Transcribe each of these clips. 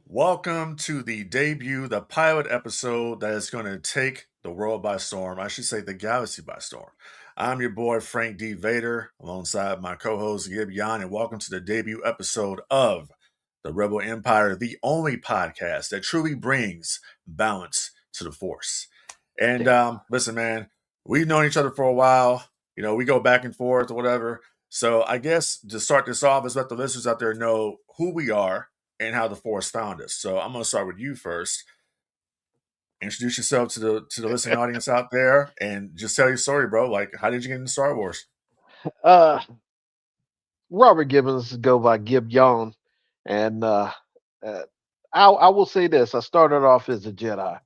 Welcome to the debut, the pilot episode that is going to take the world by storm. I should say the galaxy by storm. I'm your boy, Frank Dee Vader, alongside my co host, Gib'yon, and welcome to the debut episode of the Rebel Empire, the only podcast that truly brings balance to the Force. And listen, man, we've known each other for a while. We go back and forth or whatever. So I guess to start this off is let the listeners out there know who we are and how the Force found us. So I'm going to start with you first. Introduce yourself to the listening audience out there, and just tell your story, bro. Like, how did you get into Star Wars? Uh, Robert Gibbons go by Gib'yon, and uh, I will say this: I started off as a Jedi.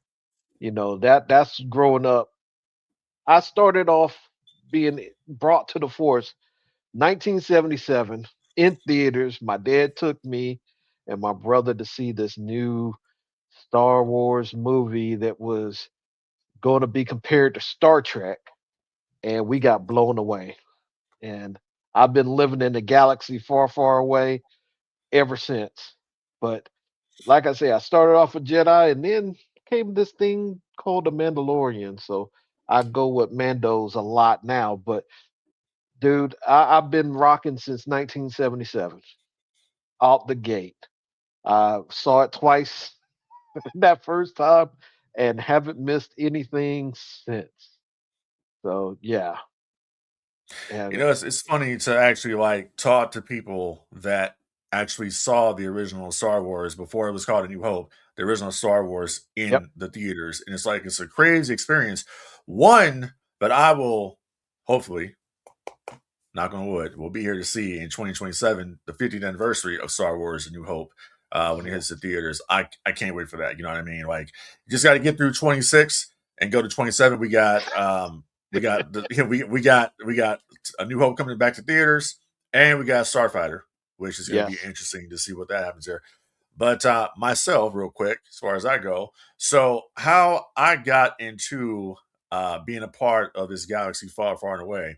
That's growing up. I started off being brought to the Force 1977 in theaters. My dad took me and my brother to see this new Star Wars movie that was going to be compared to Star Trek, and we got blown away. And I've been living in a galaxy far, far away ever since. But like I say, I started off a Jedi and then came this thing called the Mandalorian. So I go with Mandos a lot now. But dude, I've been rocking since 1977, out the gate. I saw it twice that first time and haven't missed anything since. So yeah. And It's funny to actually like talk to people that actually saw the original Star Wars before it was called A New Hope, the original Star Wars yep. in the theaters. And it's a crazy experience. One, but I will hopefully, knock on wood, we'll be here to see in 2027, the 50th anniversary of Star Wars A New Hope when it Mhm. hits the theaters. I can't wait for that. You know what I mean? Like, you just got to get through 26 and go to 27. We got A New Hope coming back to theaters, and we got Starfighter, which is going to be Yes. interesting to see what that happens there. But myself, real quick, as far as I go, so how I got into being a part of this galaxy far, far and away.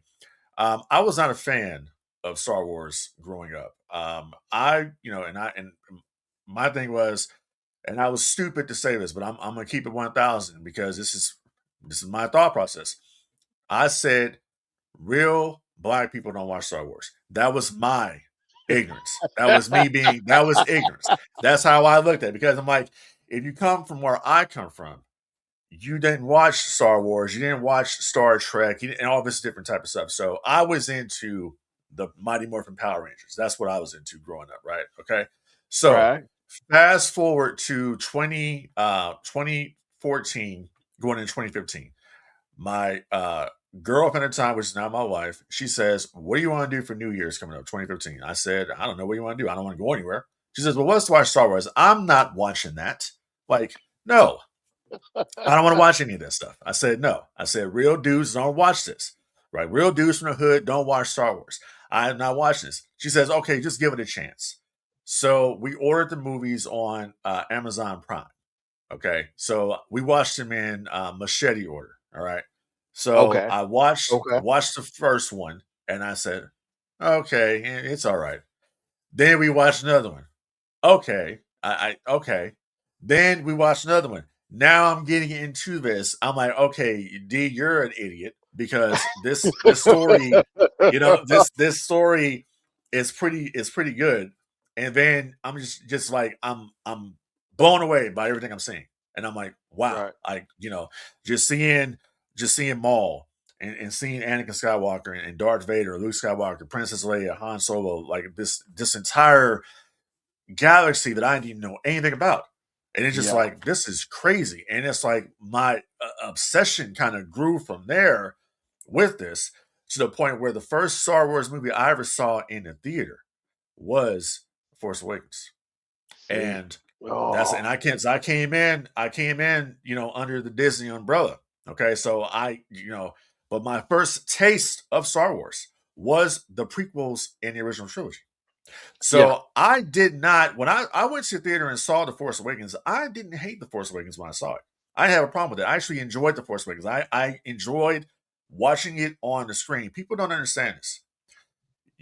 I was not a fan of Star Wars growing up. And my thing was, and I was stupid to say this, but I'm gonna keep it 1,000 because this is my thought process. I said real black people don't watch Star Wars. That was my ignorance. That was ignorance. That's how I looked at it because I'm like, if you come from where I come from, you didn't watch Star Wars, you didn't watch Star Trek, and all this different type of stuff. So I was into the Mighty Morphin Power Rangers. That's what I was into growing up, right? Okay. So Right. fast forward to 2014, going into 2015. My girlfriend at the time, which is now my wife, she says, "What do you want to do for New Year's coming up, 2015?" I said, "I don't know. What do you want to do? I don't want to go anywhere." She says, "Well, let's watch Star Wars." I'm not watching that. Like, no, I don't want to watch any of this stuff. I said, no. I said, real dudes don't watch this. Right? Real dudes from the hood don't watch Star Wars. I'm not watching this. She says, okay, just give it a chance. So we ordered the movies on Amazon Prime. Okay. So we watched them in machete order. All right. So Okay. I Okay. watched the first one and I said, okay, it's all right. Then we watched another one. Okay. Okay. Then we watched another one. Now I'm getting into this. I'm like, okay, D, you're an idiot because this story, this story is pretty good. And then I'm just like I'm blown away by everything I'm seeing. And I'm like, wow, Right. just seeing Maul and seeing Anakin Skywalker and Darth Vader, Luke Skywalker, Princess Leia, Han Solo, like this entire galaxy that I didn't even know anything about. And it's just Yeah. like, this is crazy. And it's like my obsession kind of grew from there with this to the point where the first Star Wars movie I ever saw in the theater was Force Awakens. See. And Oh. I came in, under the Disney umbrella. Okay. So but my first taste of Star Wars was the prequels in the original trilogy. Yeah. So I did not when I went to the theater and saw The Force Awakens, I didn't hate The Force Awakens when I saw it. I didn't have a problem with it. I actually enjoyed The Force Awakens. I enjoyed watching it on the screen. People don't understand this.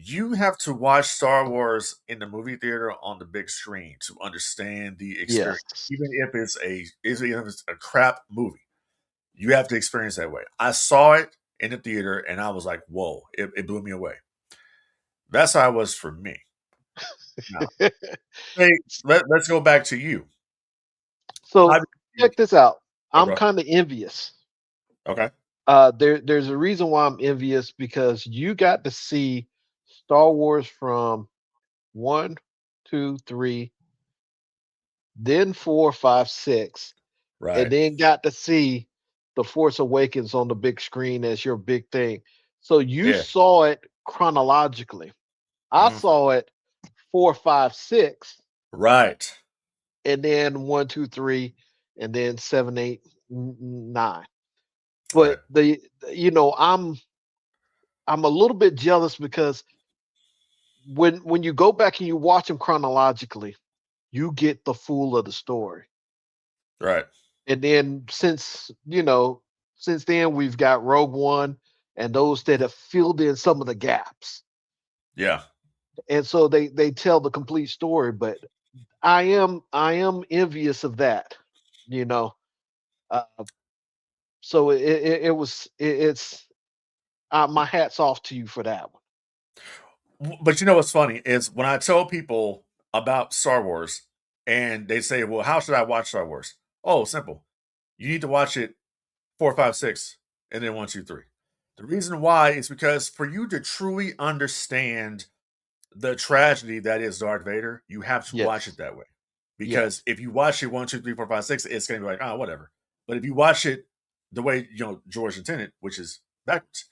You have to watch Star Wars in the movie theater on the big screen to understand the experience, Yes. even if it's a crap movie. You have to experience that way. I saw it in the theater and I was like, "Whoa!" It blew me away. That's how it was for me. Now, hey, let's go back to you. How So did you? check this out. Oh, I'm go ahead. kind of envious. Okay. There's a reason why I'm envious because you got to see Star Wars from one, two, three, then four, five, six, and Right. then got to see The Force Awakens on the big screen as your big thing. So you Yeah. saw it chronologically. I Mhm. saw it four, five, six, Right. and then one, two, three, and then seven, eight, nine. Right. But you know, I'm a little bit jealous because when you go back and you watch them chronologically, you get the full of the story. Right. And then since then we've got Rogue One and those that have filled in some of the gaps. Yeah. And so they tell the complete story, but I am envious of that, you know. Uh, so it's my hats off to you for that one. But you know what's funny is when I tell people about Star Wars and they say, "Well, how should I watch Star Wars?" Oh, simple. You need to watch it four, five, six, and then one, two, three. The reason why is because for you to truly understand the tragedy that is Darth Vader, you have to watch Yes. it that way. Because Yes. if you watch it one, two, three, four, five, six, it's going to be like, oh, whatever. But if you watch it the way George intended, which is backwards,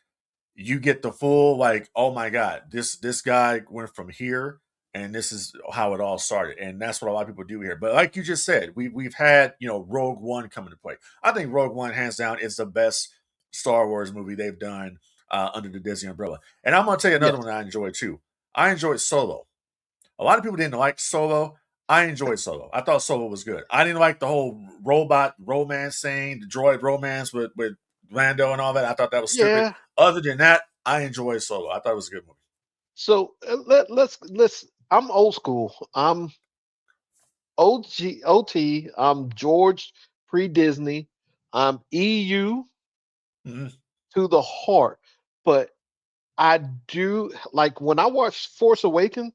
you get the full like, oh my god, this guy went from here, and this is how it all started, and that's what a lot of people do here. But like you just said, we've had Rogue One come into play. I think Rogue One, hands down, is the best Star Wars movie they've done under the Disney umbrella. And I'm gonna tell you another Yes. one that I enjoyed too. I enjoyed Solo. A lot of people didn't like Solo. I enjoyed Solo. I thought Solo was good. I didn't like the whole robot romance thing, the droid romance with Lando and all that. I thought that was stupid. Yeah. Other than that, I enjoyed Solo. I thought it was a good movie. So let's. I'm old school. I'm OG OT. I'm George pre Disney. I'm EU Hmm. to the heart. But I do like when I watched Force Awakens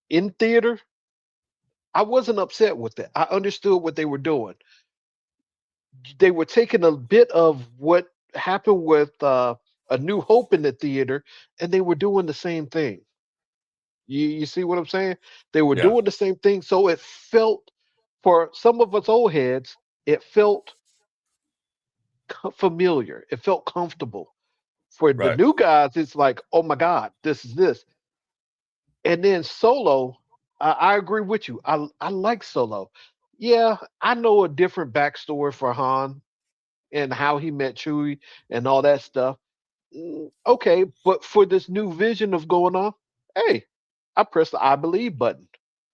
in theater. I wasn't upset with it. I understood what they were doing. They were taking a bit of what happened with A New Hope in the theater, and they were doing the same thing. You see what I'm saying? They were Yeah. doing the same thing, so it felt for some of us old heads, it felt familiar. It felt comfortable. For the Right. new guys, it's like, oh my god, this is this. And then Solo, I agree with you. I like Solo. Yeah, I know a different backstory for Han and how he met Chewie and all that stuff. Okay, but for this new vision of going on, hey, I press the I believe button.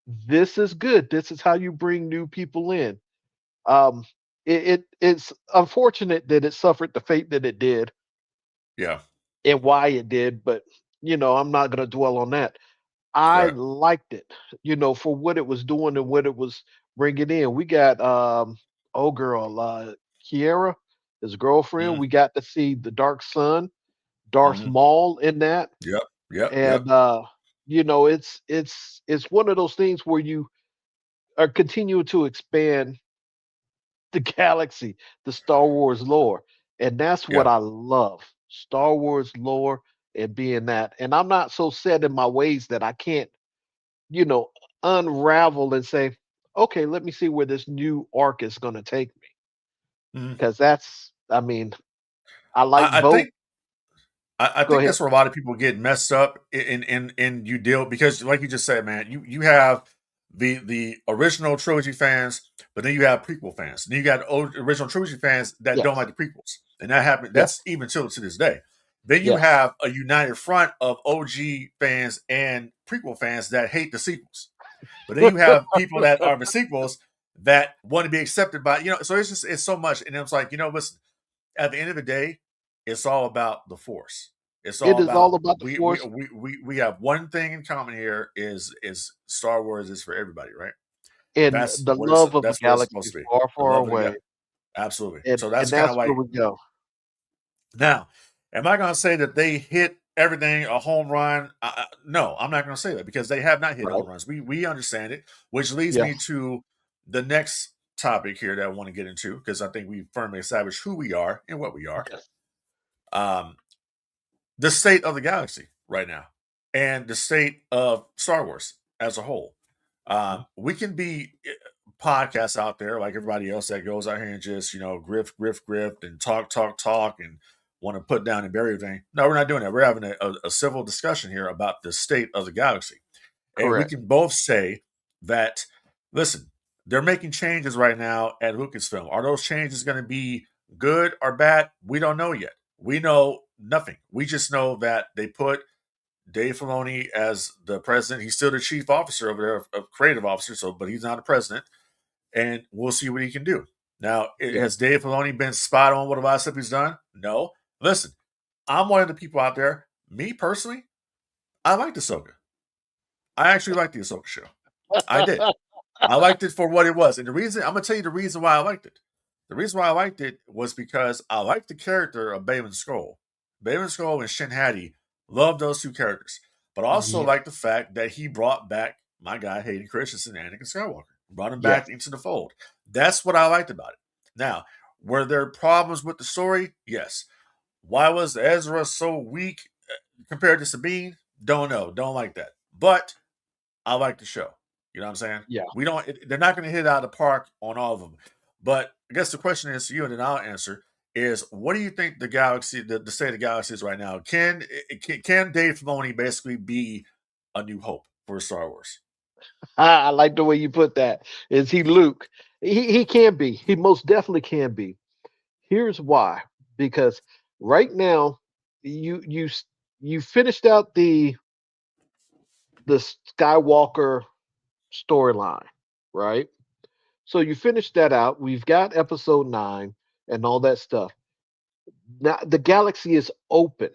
This is good. This is how you bring new people in. Um, it's unfortunate that it suffered the fate that it did Yeah. and why it did, but I'm not going to dwell on that. I Right. liked it, for what it was doing and what it was bringing in. We got old girl Kiera, his girlfriend. Hmm. We got to see the Dark Sun, Darth Hmm. Maul in that, Yep. Yep. Yep. and it's one of those things where you are continuing to expand the galaxy, the Star Wars lore, and that's what Yeah. I love. Star Wars lore and being that, and I'm not so set in my ways that I can't you know, unravel and say, okay, let me see where this new arc is going to take me. Hmm. Because I mean, I like I both. think I Go think ahead. that's where a lot of people get messed up in you deal because like you just said, man, you have the original trilogy fans, but then you have prequel fans. Then you got original trilogy fans that don't Yes. like the prequels, and that happened. Yes. That's even till to this day. Then you Yes. have a united front of OG fans and prequel fans that hate the sequels. But then you have people that are the sequels that want to be accepted by So it's so much, and it's like listen. At the end of the day, it's all about the force. It's It all is about all about the force we have one thing in common here is Star Wars is for everybody, right? and the love of a That's what it's galaxy supposed to be. far, The far love of the guy. away, Absolutely. and So that's kind that's of where like we go. now. Am I going to say that they hit everything a home run? No, I'm not going to say that because they have not hit Right? home runs. We understand it, which leads me Yes. to the next topic here that I want to get into because I think we firmly established who we are and what we are. Yes. Um, the state of the galaxy right now and the state of Star Wars as a whole. Mhm. We can be podcasts out there like everybody else that goes out here and just, grift and talk and want to put down and bury everything. No, we're not doing that. We're having a civil discussion here about the state of the galaxy. And we Correct. can both say that, listen, they're making changes right now at Lucasfilm. Are those changes going to be good or bad? We don't know yet. We know nothing. We just know that they put Dave Filoni as the president. He's still the chief officer over there, a creative officer, so but he's not a president. And we'll see what he can do. Now, Yeah. has Dave Filoni been spot on with a lot of stuff he's done? No. Listen, I'm one of the people out there. Me personally, I like Ahsoka. I actually like the Ahsoka show. I did. I liked it for what it was. And the reason, I'm going to tell you the reason why I liked it. The reason why I liked it was because I liked the character of Bayman Skoll. Bayman Skoll and Shin Hattie loved those two characters. But I also Yeah. like the fact that he brought back my guy Hayden Christensen, Anakin Skywalker. Brought him Yes. back into the fold. That's what I liked about it. Now, were there problems with the story? Yes. Why was Ezra so weak compared to Sabine? Don't know. Don't like that. But I like the show. You know what I'm saying? Yeah. We don't. They're not going to hit out of the park on all of them. But I guess the question is to you, and then I'll answer: is what do you think the galaxy, the state of the galaxy is right now? Can Dave Filoni basically be a new hope for Star Wars? I like the way you put that. Is he Luke? He can be. He most definitely can be. Here's why. Because right now, you finished out the Skywalker storyline, right? So you finished that out. We've got episode 9 and all that stuff. Now the galaxy is open.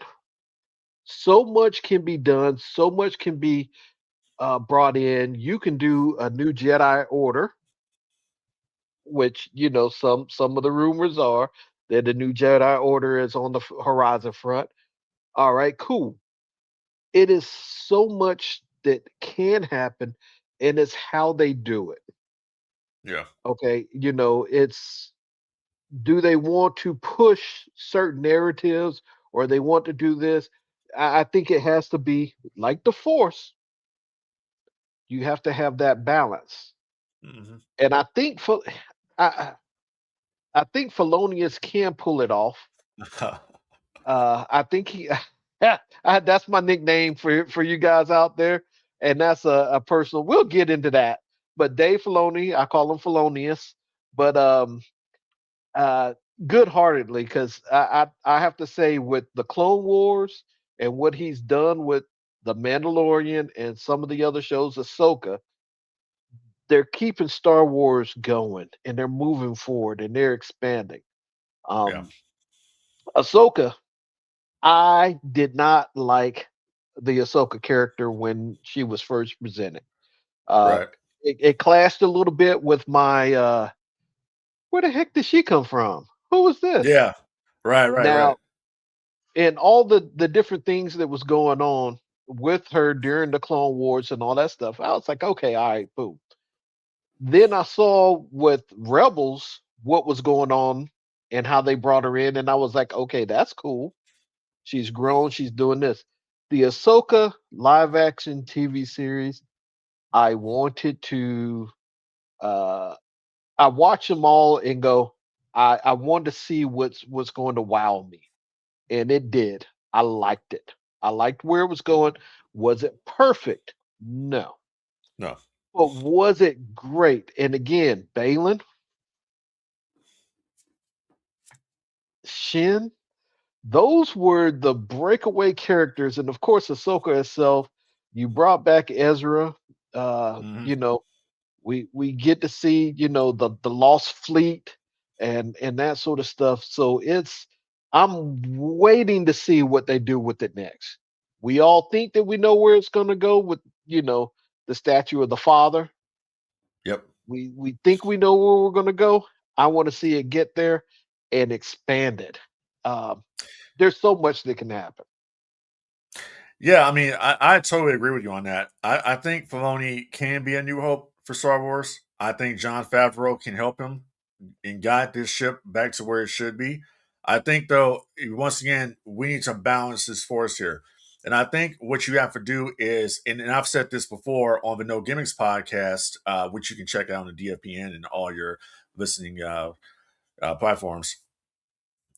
So much can be done. So much can be brought in. You can do a new Jedi Order, which some of the rumors are that the new Jedi Order is on the horizon front. All right, cool. It is so much that can happen, and it's how they do it. Yeah. Okay, it's do they want to push certain narratives or they want to do this? I think it has to be like the Force. You have to have that balance, Mm-hmm. and I, I think Felonius can pull it off. I think he. That's my nickname for you guys out there, and that's a personal. We'll get into that. But Dave Filoni, I call him Felonius, but uh, good-heartedly, because I have to say with the Clone Wars and what he's done with the Mandalorian and some of the other shows, Ahsoka, they're keeping Star Wars going and they're moving forward and they're expanding. Yeah. Um, Ahsoka, I did not like the Ahsoka character when she was first presented. Uh, Right. it clashed a little bit with my where the heck did she come from? Who was this? Yeah. Right. Right. Right. Now, and all the different things that was going on with her during the Clone Wars and all that stuff, I was like, okay, all right, boom. Then I saw with Rebels what was going on and how they brought her in, and I was like, okay, that's cool. She's grown. She's doing this. The Ahsoka live action TV series, I wanted to. Uh, I watch them all and go. I want to see what's going to wow me, and it did. I liked it. I liked where it was going. Was it perfect? No. No. But was it great? And again, Balin, Shin, those were the breakaway characters, and of course, Ahsoka herself. You brought back Ezra. Uh, Mm-hmm. you know, we get to see the lost fleet and that sort of stuff. So I'm waiting to see what they do with it next. We all think that we know where it's going to go with, the statue of the father. Yep. We think we know where we're going to go. I want to see it get there and expand it. Um, there's so much that can happen. Yeah, I mean, I totally agree with you on that. I think Filoni can be a new hope for Star Wars. I think John Favreau can help him and guide this ship back to where it should be. I think, though, once again, we need to balance this force here. And I think what you have to do is, and I've said this before on the No Gimmicks podcast, which you can check out on the DFPN and all your listening platforms.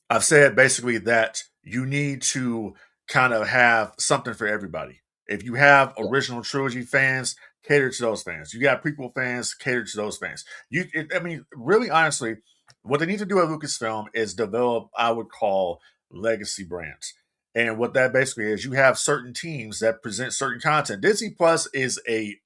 I've said basically that you need to kind of have something for everybody. If you have Yeah. original trilogy fans, cater to those fans. You got prequel fans, cater to those fans. I mean, really, honestly, what they need to do at Lucasfilm is develop, I would call, legacy brands. And what that basically is, you have certain teams that present certain content. Disney Plus is a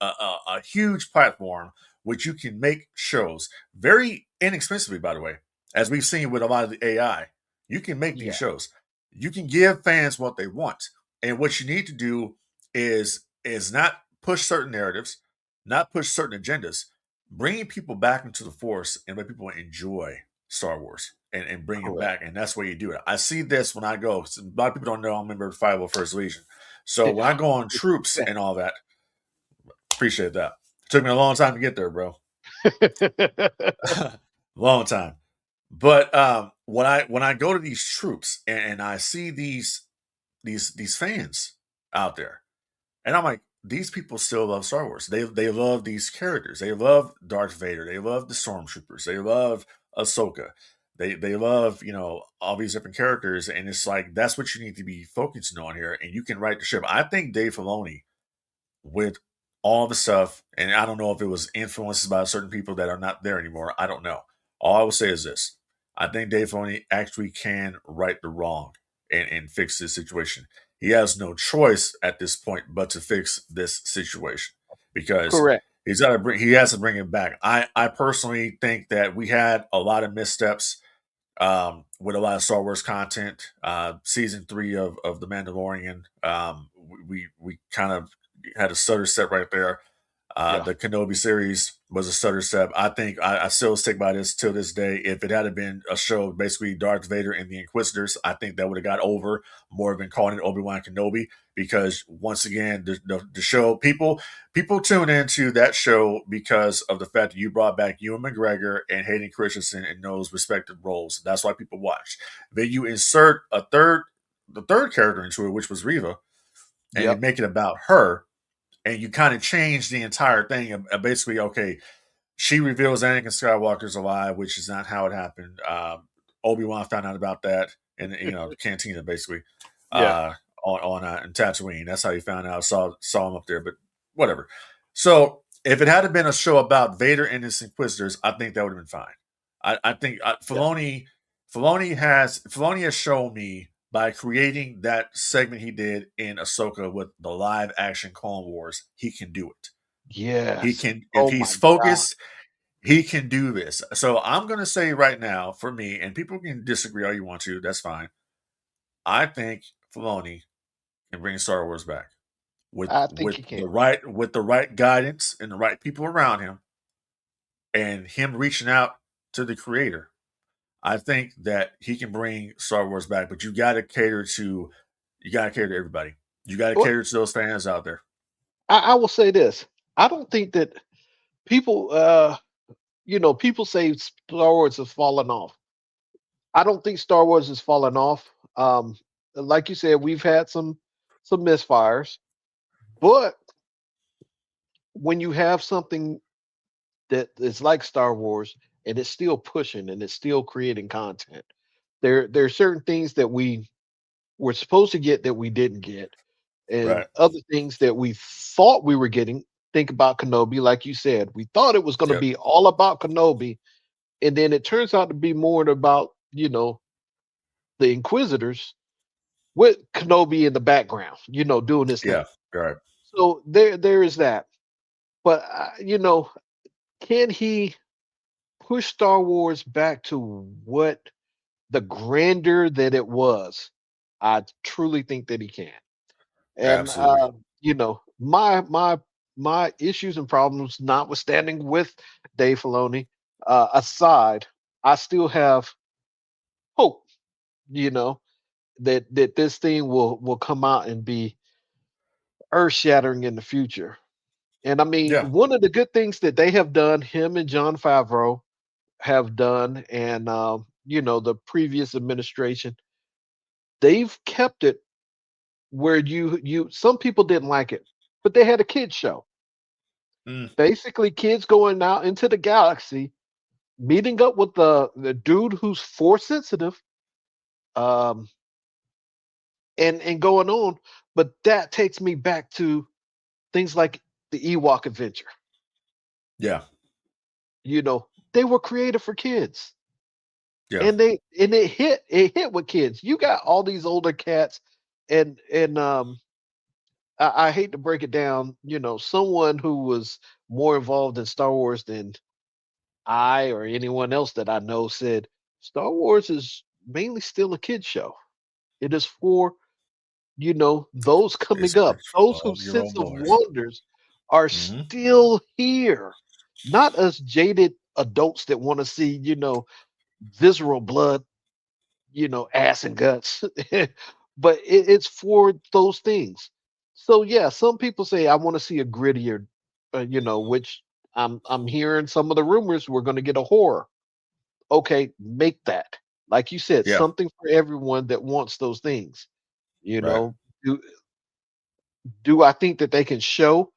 huge platform which you can make shows very inexpensively, by the way, as we've seen with a lot of the AI. You can make these Yeah. shows. You can give fans what they want. And what you need to do is not push certain narratives, not push certain agendas, bringing people back into the force and let people enjoy Star Wars and bring it Correct. back. And that's where you do it. I see this when I go. A lot of people don't know I'm a member of the 501st Legion. So when I go on troops and all that, appreciate that. It took me a long time to get there, bro. Long time. But when I go to these troops and I see these fans out there, and I'm like, these people still love Star Wars. They love these characters. They love Darth Vader. They love the Stormtroopers. They love Ahsoka. They love all these different characters, and it's like that's what you need to be focusing on here. And you can write the ship. I think Dave Filoni with all the stuff, and I don't know if it was influences by certain people that are not there anymore. I don't know. All I will say is this: I think Dave Filoni actually can right the wrong and fix this situation. He has no choice at this point but to fix this situation because Correct. he has to bring it back. I personally think that we had a lot of missteps with a lot of Star Wars content. Season 3 of The Mandalorian, we kind of had a stutter step right there. Yeah. The Kenobi series was a stutter step. I think I still stick by this till this day. If it had been a show, basically Darth Vader and the Inquisitors, I think that would have got over more than calling it Obi-Wan Kenobi because once again, the show people tune into that show because of the fact that you brought back Ewan McGregor and Hayden Christensen in those respective roles. That's why people watch. Then you insert the third character into it, which was Riva, and you Yep. make it about her and you kind of change the entire thing. Basically, okay, she reveals Anakin Skywalker's alive, which is not how it happened. Obi Wan found out about that in the cantina, basically, Yeah. uh, on in Tatooine. That's how he found out. Saw him up there, but whatever. So if it had been a show about Vader and his Inquisitors, I think that would have been fine. I think Yeah. Filoni has shown me by creating that segment he did in Ahsoka with the live action Clone Wars, he can do it. He Yes. can, if Oh he's my God. focused, he can do this. So I'm going to say right now, for me, and people can disagree all you want to, that's fine. I think Filoni can bring Star Wars back with I think with he the can. right guidance and the right people around him, and him reaching out to the creator. I think that he can bring Star Wars back, but you got to cater to everybody. You got to Well, cater to those fans out there. I will say this. I don't think that people, people say Star Wars has fallen off. I don't think Star Wars has fallen off. Like you said, we've had some misfires, but when you have something that is like Star Wars and it's still pushing and it's still creating content, there are certain things that we were supposed to get that we didn't get, and Right. other things that we thought we were getting. Think about Kenobi, like you said, we thought it was going to Yep. be all about Kenobi, and then it turns out to be more about the Inquisitors with Kenobi in the background, doing his Yeah. thing. Right. So there is that. But can he push Star Wars back to what? the grandeur that it was, I truly think that he can. And Absolutely. my issues and problems, notwithstanding with Dave Filoni aside, I still have hope. You know that this thing will come out and be earth shattering in the future. And I mean, Yeah. one of the good things that they have done, him and John Favreau have done, and the previous administration, they've kept it where you some people didn't like it, but they had a kids show. Mm, Basically, kids going out into the galaxy, meeting up with the dude who's force sensitive, um, and going on. But that takes me back to things like the Ewok adventure. yeah. They were created for kids, Yeah. and it hit with kids. You got all these older cats, and I hate to break it down. Someone who was more involved in Star Wars than I or anyone else that I know said Star Wars is mainly still a kid show. It is for, those coming up, It's those for whose 12-year-old sense of boys. wonders are Hmm. still here. Not us jaded adults that want to see, visceral blood, ass and guts. But it's for those things. So yeah, some people say I want to see a grittier, which I'm hearing some of the rumors we're going to get a horror. Okay, make that. Like you said, Yeah. something for everyone that wants those things. You Right. know, do do I think that they can show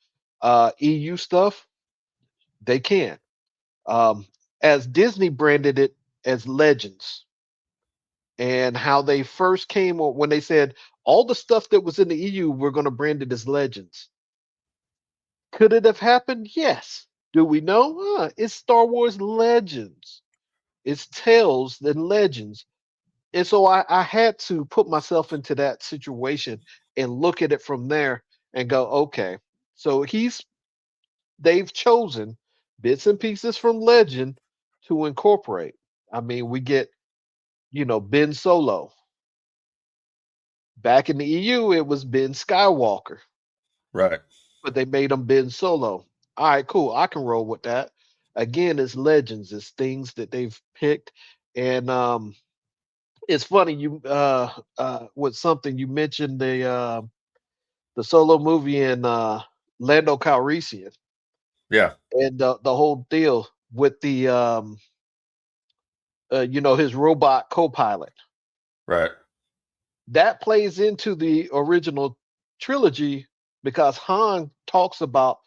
EU stuff? They can. Um, as Disney branded it as Legends, and how they first came when they said all the stuff that was in the EU, we're going to brand it as Legends. Could it have happened? Yes. Do we know? It's Star Wars Legends. It's Tales and Legends. And so I had to put myself into that situation and look at it from there and go, okay, so they've chosen bits and pieces from Legend to incorporate. I mean, we get, Ben Solo. Back in the EU, it was Ben Skywalker, Right. but they made him Ben Solo. All right, cool. I can roll with that. Again, it's legends, it's things that they've picked. And it's funny you with something you mentioned the solo movie in Lando Calrissian Yeah. and the whole deal with the his robot co-pilot. Right. That plays into the original trilogy because Han talks about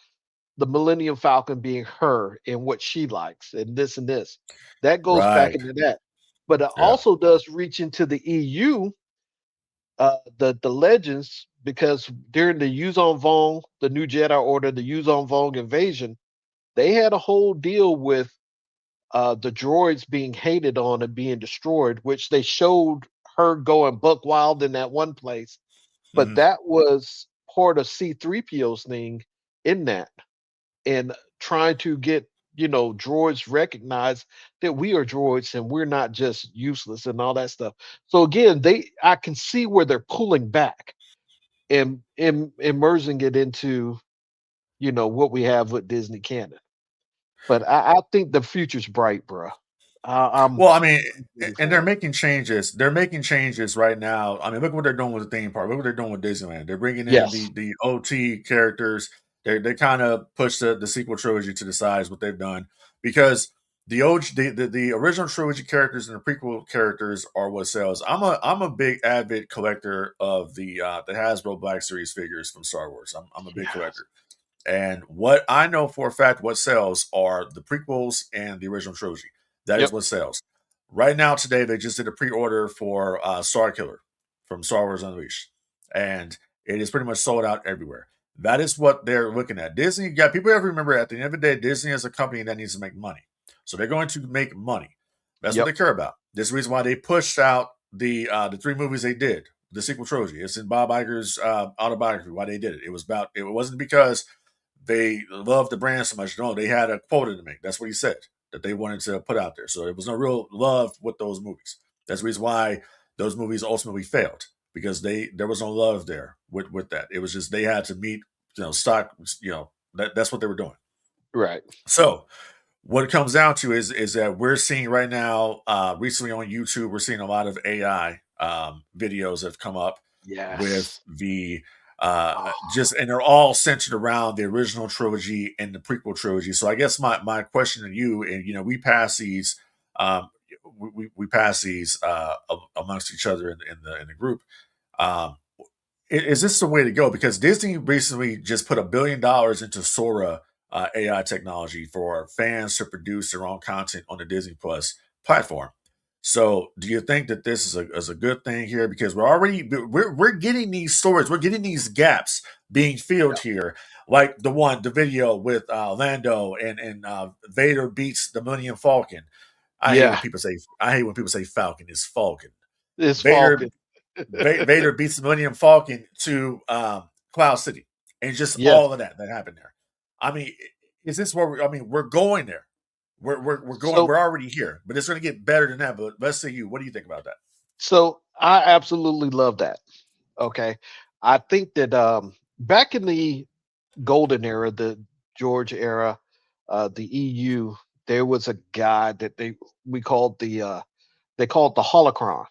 the Millennium Falcon being her and what she likes and this and this. That goes back Right. into that. But it Yeah. also does reach into the EU, the legends, because during the Yuzon Vong, the New Jedi Order, the Yuzon Vong invasion, they had a whole deal with the droids being hated on and being destroyed, which they showed her going buck wild in that one place. But Hmm. that was part of C3PO's thing in that, and trying to get droids recognize that we are droids and we're not just useless and all that stuff. So again, I can see where they're pulling back and immersing it into what we have with Disney canon. But I think the future's bright, bro. I'm Well, I mean, ready and they're for it. making changes. They're making changes right now. I mean, look what they're doing with the theme park. Look what they're doing with Disneyland. They're bringing in Yes. the OT characters. They kind of push the sequel trilogy to the side. Is what they've done because the OG the original trilogy characters and the prequel characters are what sells. I'm a big avid collector of the Hasbro Black Series figures from Star Wars. I'm a big Yes. collector. And what I know for a fact, what sells are the prequels and the original trilogy. That is Yep. what sells. Right now, today, they just did a pre-order for Star Killer from Star Wars Unleashed, and it is pretty much sold out everywhere. That is what they're looking at. Disney, yeah, people have to remember at the end of the day, Disney is a company that needs to make money, so they're going to make money. That's what Yep. they care about. This is the reason why they pushed out the three movies they did, the sequel trilogy. It's in Bob Iger's autobiography why they did it. It was about it wasn't because they loved the brand so much. No, they had a quota to make. That's what he said that they wanted to put out there. So there was no real love with those movies. That's the reason why those movies ultimately failed, because there was no love there with that. It was just they had to meet, stock, that's what they were doing. Right. So what it comes down to is that we're seeing right now, recently on YouTube, we're seeing a lot of AI videos that have come up with Yes. the Oh, just, and they're all centered around the original trilogy and the prequel trilogy. So I guess my question to you, and we pass these, we pass these amongst each other in the group. Um, is this the way to go? Because Disney recently just put $1 billion into Sora AI technology for fans to produce their own content on the Disney Plus platform. So, do you think that this is a good thing here? Because we're getting these stories, we're getting these gaps being filled yeah. here, like the video with Lando and Vader beats the Millennium Falcon. Yeah. I hate when people say Falcon. It's Falcon. It's Vader Falcon. Vader beats the Millennium Falcon to Cloud City, and just Yes. all of that happened there. I mean, is this where we're going there? We're going. So We're already here, but it's going to get better than that. But let's see you. What do you think about that? so I absolutely love that. Okay. I think that back in the golden era, the George era, the EU, there was a guy that we called they called the holocron,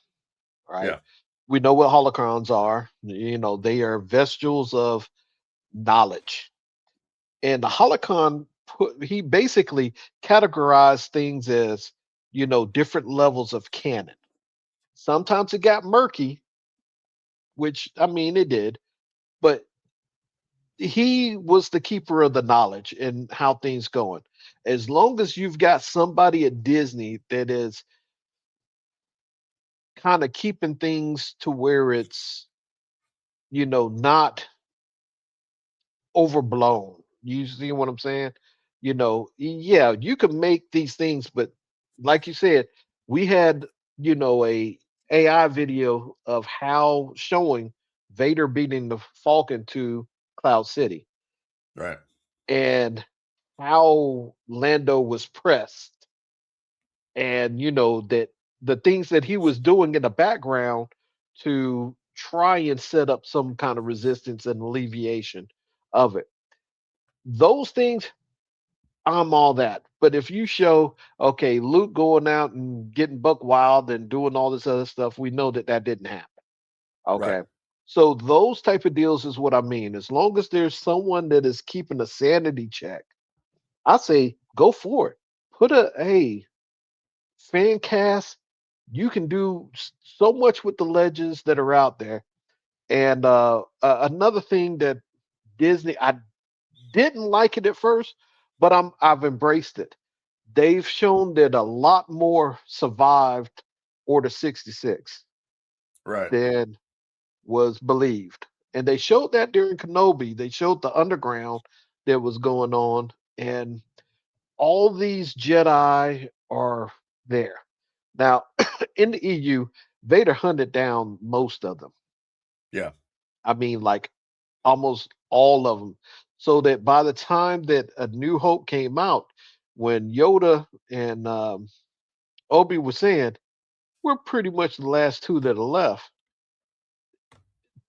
right? Yeah, We know what holocrons are. They are vestiges of knowledge. And the holocron he basically categorized things as, different levels of canon. Sometimes it got murky, which I mean it did, but he was the keeper of the knowledge and how things going. As long as you've got somebody at Disney that is kind of keeping things to where it's, not overblown. You see what I'm saying? Yeah, you can make these things, but like you said, we had, a AI video of how showing Vader beating the Falcon to Cloud City right, and how Lando was pressed, and that the things that he was doing in the background to try and set up some kind of resistance and alleviation of it. Those things, I'm all that. But if you show, okay, Luke going out and getting buck wild and doing all this other stuff, we know that that didn't happen. right, Okay. So those type of deals is what I mean. As long as there's someone that is keeping a sanity check, I say go for it. Put a hey fan cast. You can do so much with the legends that are out there. And another thing that Disney, I didn't like it at first, but I've embraced it. They've shown that a lot more survived Order 66 right. than was believed. And they showed that during Kenobi. They showed the underground that was going on, and all these Jedi are there. Now, in the EU, Vader hunted down most of them. Yeah, I mean, like almost all of them. So that by the time that A New Hope came out, when Yoda and Obi were saying, we're pretty much the last two that are left.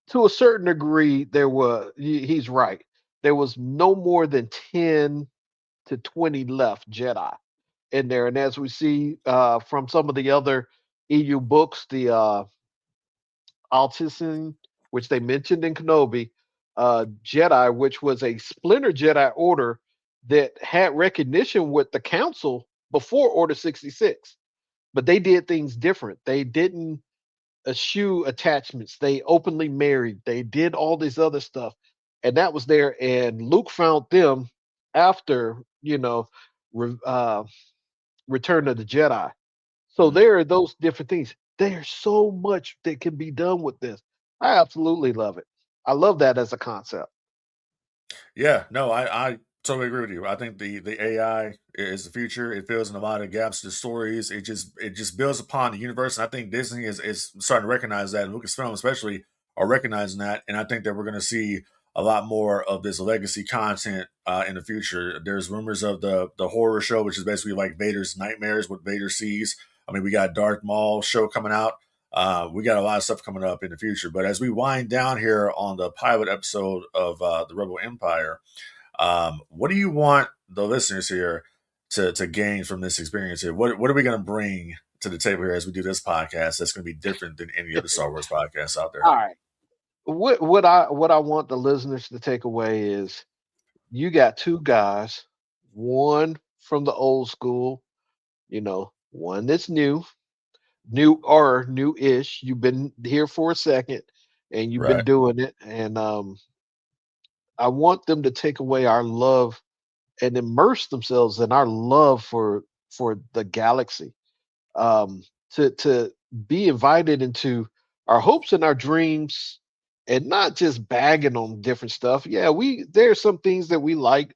To a certain degree, he's right. There was no more than 10 to 20 left Jedi in there. And as we see from some of the other EU books, the Altisan, which they mentioned in Kenobi, Jedi, which was a splinter Jedi order that had recognition with the Council before Order 66, but they did things different. They didn't eschew attachments. They openly married. They did all this other stuff, and that was there. And Luke found them after, re- uh, Return of the Jedi. So mm. there are those different things. There's so much that can be done with this. I absolutely love it. I love that as a concept. Yeah. No, I totally agree with you. I think the AI is the future. It fills in a lot of gaps to the stories. It just builds upon the universe. And I think Disney is starting to recognize that, and Lucasfilm especially are recognizing that. And I think that we're going to see a lot more of this legacy content in the future. There's rumors of the horror show, which is basically like Vader's nightmares, what Vader sees. I mean, we got Darth Maul show coming out. We got a lot of stuff coming up in the future. But as we wind down here on the pilot episode of the Rebel Empire, what do you want the listeners here to gain from this experience here? What are we going to bring to the table here as we do this podcast that's going to be different than any other Star Wars podcasts out there? All right. What I want the listeners to take away is you got two guys, one from the old school, one that's new or new-ish. You've been here for a second and you've been Right. doing it. And I want them to take away our love and immerse themselves in our love for the galaxy. Um, to be invited into our hopes and our dreams and not just bagging on different stuff. Yeah, there's some things that we like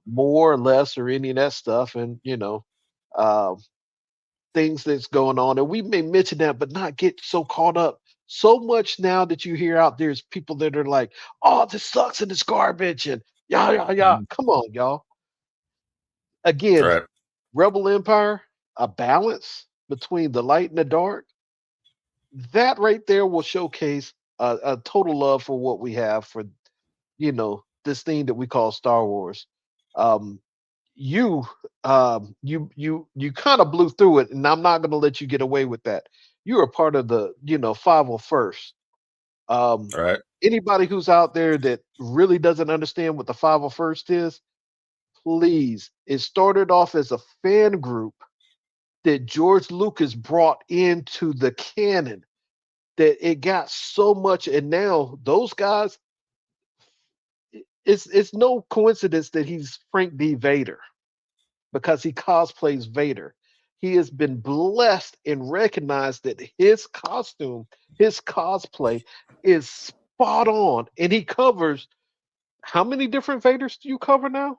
more or less or any of that stuff, and uh, things that's going on, and we may mention that, but not get so caught up. So much now that you hear out there's people that are like, "Oh, this sucks and it's garbage," and yeah, yeah, yeah. Mhm. Come on, y'all. Again, Right. Rebel Empire, a balance between the light and the dark. That right there will showcase a total love for what we have for this thing that we call Star Wars. Um, you you kind of blew through it, and I'm not going to let you get away with that. You're a part of the 501st. Right. Anybody who's out there that really doesn't understand what the 501st is, please. It started off as a fan group that George Lucas brought into the canon. That it got so much, and now those guys. It's no coincidence that he's Frank D. Vader because he cosplays Vader. He has been blessed and recognized that his costume, his cosplay is spot on. And he covers how many different Vaders do you cover now?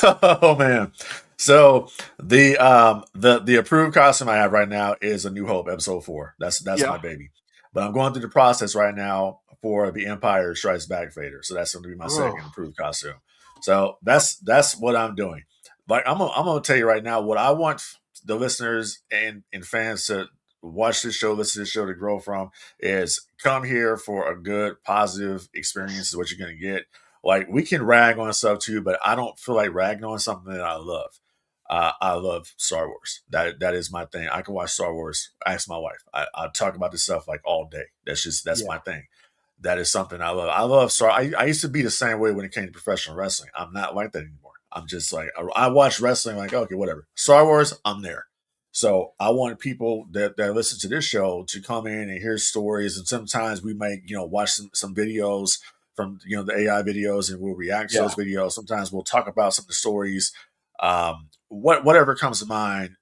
Oh man. So the approved costume I have right now is A New Hope episode 4. That's my Yeah. baby. But I'm going through the process right now for the Empire Strikes Back Vader. So that's going to be my Oh, second approved costume. So that's what I'm doing. Like I'm gonna tell you right now what I want the listeners and fans to watch this show, listen to this show to grow from is come here for a good, positive experience is what you're gonna get. Like we can rag on stuff too, but I don't feel like ragging on something that I love. I love Star Wars. That is my thing. I can watch Star Wars. Ask my wife. I talk about this stuff like all day. That's my yeah. thing. That is something I love. I love Star. I used to be the same way when it came to professional wrestling. I'm not like that anymore. I'm just like I watch wrestling like okay, whatever. Star Wars, I'm there. So I want people that listen to this show to come in and hear stories, and sometimes we might watch some videos from the AI videos, and we'll react to Yeah. those videos. Sometimes we'll talk about some of the stories, whatever comes to mind.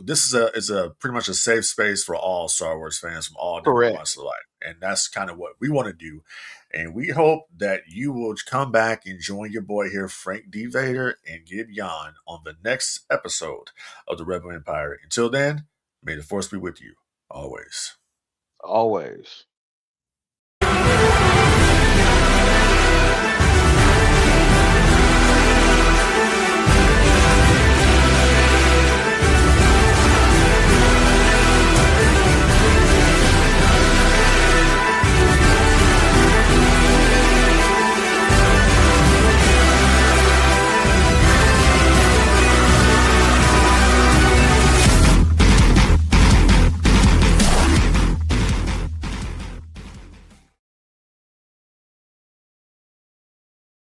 This is a pretty much a safe space for all Star Wars fans from all different Correct. walks of life, and that's kind of what we want to do. And we hope that you will come back and join your boy here, Frank D. Vader and Gib'yon, on the next episode of the Rebel Empire. Until then, may the force be with you always. Always.